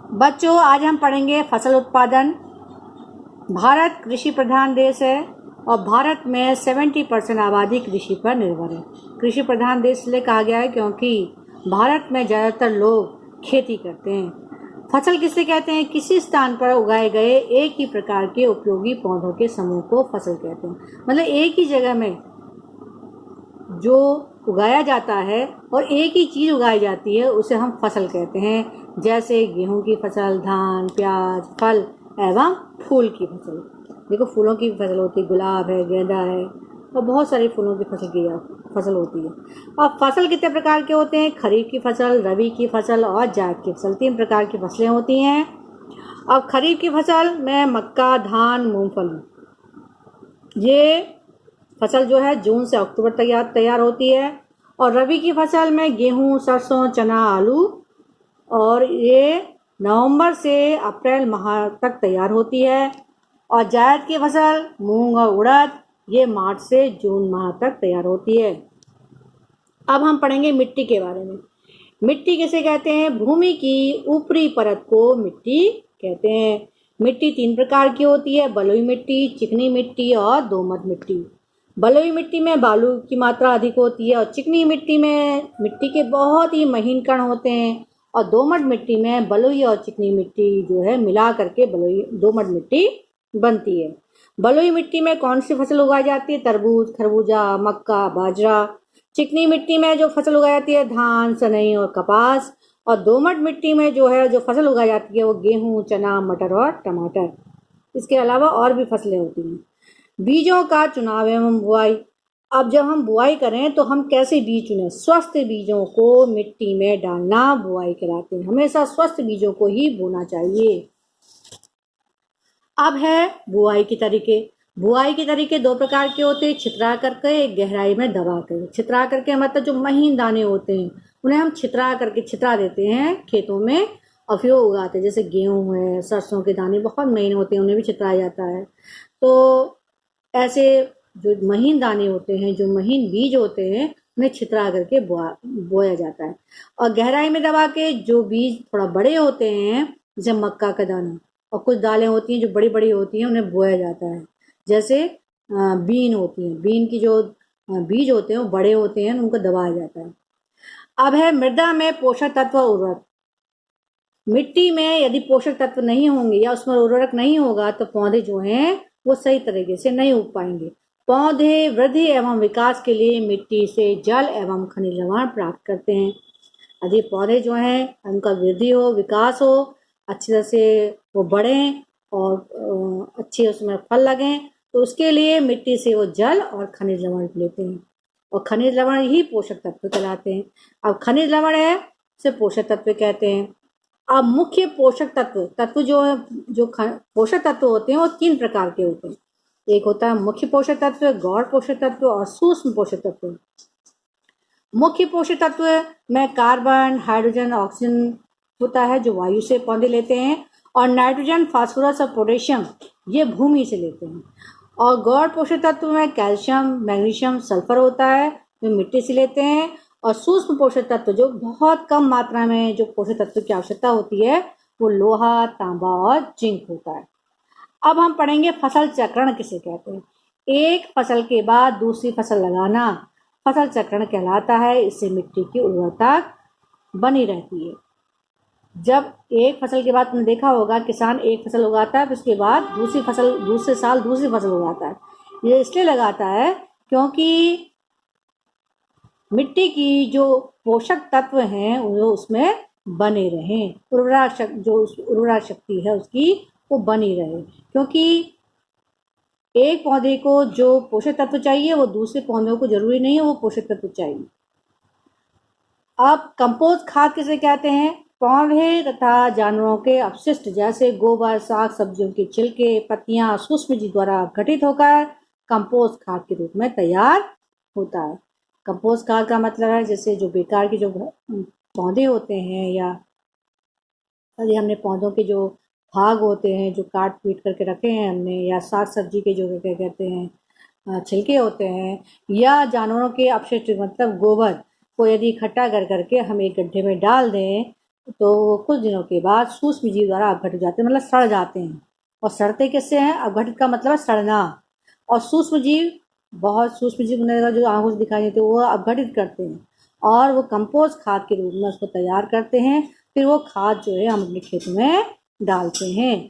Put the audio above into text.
बच्चों, आज हम पढ़ेंगे फसल उत्पादन। भारत कृषि प्रधान देश है और भारत में 70% आबादी कृषि पर निर्भर है। कृषि प्रधान देश इसलिए कहा गया है क्योंकि भारत में ज़्यादातर लोग खेती करते हैं। फसल किसे कहते हैं? किसी स्थान पर उगाए गए एक ही प्रकार के उपयोगी पौधों के समूह को फसल कहते हैं। मतलब एक ही जगह में जो उगाया जाता है और एक ही चीज़ उगाई जाती है उसे हम फसल कहते हैं। जैसे गेहूं की फसल, धान, प्याज, फल एवं फूल की फसल। देखो, फूलों की फसल होती है, गुलाब है, गेंदा है और बहुत सारी फूलों की फसल होती है। अब फसल कितने प्रकार के होते हैं? खरीफ की फसल, रबी की फसल और जायद की फसल, 3 प्रकार की फसलें होती हैं। अब खरीफ की फसल में मक्का, धान, मूंगफली, ये फसल जो है जून से अक्टूबर तैयार होती है। और रबी की फसल में गेहूं, सरसों, चना, आलू, और ये नवंबर से अप्रैल माह तक तैयार होती है। और जायद की फसल मूंग और उड़द, ये मार्च से जून माह तक तैयार होती है। अब हम पढ़ेंगे मिट्टी के बारे में। मिट्टी किसे कहते हैं? भूमि की ऊपरी परत को मिट्टी कहते हैं। मिट्टी 3 प्रकार की होती है: बलुई मिट्टी, चिकनी मिट्टी और दोमट मिट्टी। बलुई मिट्टी में बालू की मात्रा अधिक होती है और चिकनी मिट्टी में मिट्टी के बहुत ही महीन कण होते हैं। और दोमट मिट्टी में बलुई और चिकनी मिट्टी जो है मिला करके दोमट मिट्टी बनती है। बलुई मिट्टी में कौन सी फसल उगाई जाती है? तरबूज, खरबूजा, मक्का, बाजरा। चिकनी मिट्टी में जो फसल उगाई जाती है धान, सनई और कपास। और दोमट मिट्टी में जो फसल उगाई जाती है वो गेहूं, चना, मटर और टमाटर। इसके अलावा और भी फसलें होती हैं। बीजों का चुनाव एवं बुआई। अब जब हम बुआई करें तो हम कैसे बीज चुनें? स्वस्थ बीजों को मिट्टी में डालना बुआई कराते हैं। हमेशा स्वस्थ बीजों को ही बोना चाहिए। अब है बुआई के तरीके। बुआई के तरीके 2 प्रकार के होते हैं: छितरा करके, एक गहराई में दबा कर। छितरा करके मतलब जो महीन दाने होते हैं उन्हें हम छितरा देते हैं खेतों में और फिर वो उगाते हैं। जैसे गेहूं है, सरसों के दाने बहुत महीन होते हैं, उन्हें भी छितराया जाता है। तो ऐसे जो महीन दाने होते हैं, जो महीन बीज होते हैं, उन्हें छितरा करके बोया जाता है। और गहराई में दबा के जो बीज थोड़ा बड़े होते हैं, जैसे मक्का का दाना, और कुछ दालें होती हैं जो बड़ी बड़ी होती हैं, उन्हें बोया जाता है। जैसे बीन होती हैं, बीन की जो बीज होते हैं वो बड़े होते हैं, उनको दबाया जाता है। अब है मृदा में पोषक तत्व उर्वरक। मिट्टी में यदि पोषक तत्व नहीं होंगे या उसमें उर्वरक नहीं होगा तो पौधे जो हैं वो सही तरीके से नहीं उग पाएंगे। पौधे वृद्धि एवं विकास के लिए मिट्टी से जल एवं खनिज लवण प्राप्त करते हैं। यदि पौधे जो हैं उनका वृद्धि हो, विकास हो, अच्छी तरह से वो बढ़ें और अच्छे उसमें फल लगें, तो उसके लिए मिट्टी से वो जल और खनिज लवण लेते हैं। और खनिज लवण ही पोषक तत्व कहलाते हैं। अब खनिज लवण है उसे पोषक तत्व कहते हैं। अब मुख्य पोषक तत्व जो पोषक तत्व होते हैं वो 3 प्रकार के होते हैं। एक होता है मुख्य पोषक तत्व, गौण पोषक तत्व और सूक्ष्म पोषक तत्व। मुख्य पोषक तत्व में कार्बन, हाइड्रोजन, ऑक्सीजन होता है जो वायु से पौधे लेते हैं। और नाइट्रोजन, फास्फोरस और पोटेशियम ये भूमि से लेते हैं। और गौण पोषक तत्व में कैल्शियम, मैग्नीशियम, सल्फर होता है जो मिट्टी से लेते हैं। और सूक्ष्म पोषक तत्व जो बहुत कम मात्रा में जो पोषक तत्व की आवश्यकता होती है वो लोहा, तांबा और जिंक होता है। अब हम पढ़ेंगे फसल चक्रण किसे कहते हैं। एक फसल के बाद दूसरी फसल लगाना फसल चक्रण कहलाता है। इससे मिट्टी की उर्वरता बनी रहती है। जब एक फसल के बाद तुमने देखा होगा किसान एक फसल उगाता है फिर उसके बाद दूसरे साल दूसरी फसल उगाता है। ये इसलिए लगाता है क्योंकि मिट्टी की जो पोषक तत्व हैं वो उसमें बने रहें, उर्वरा शक्ति है उसकी वो बनी रहे। क्योंकि एक पौधे को जो पोषक तत्व चाहिए वो दूसरे पौधों को जरूरी नहीं है वो पोषक तत्व चाहिए। अब कंपोस्ट खाद किसे कहते हैं? पौधे तथा जानवरों के अपशिष्ट जैसे गोबर, साग सब्जियों के छिलके, पत्तियां सूक्ष्म जीव द्वारा गठित होकर कंपोस्ट खाद के रूप में तैयार होता है। कंपोस्ट खाद का मतलब है जैसे जो बेकार के जो पौधे होते हैं या यदि हमने पौधों के जो भाग होते हैं जो काट पीट करके रखे हैं हमने, या साग सब्जी के जो क्या कहते हैं छिलके होते हैं, या जानवरों के अपशिष्ट मतलब गोबर को यदि इकट्ठा कर करके हम एक गड्ढे में डाल दें तो कुछ दिनों के बाद सूक्ष्म जीव द्वारा अपघटित हो जाते हैं, मतलब सड़ जाते हैं। और सड़ते किससे हैं? अपघटित का मतलब है सड़ना। और सूक्ष्म जीव, बहुत सूक्ष्म जीव उन्हें जो आंखों से दिखाई देते हैं वो अपघटित करते हैं और वो कंपोस्ट खाद के रूप में उसको तैयार करते हैं। फिर वो खाद जो है हम अपने खेतों में डालते हैं।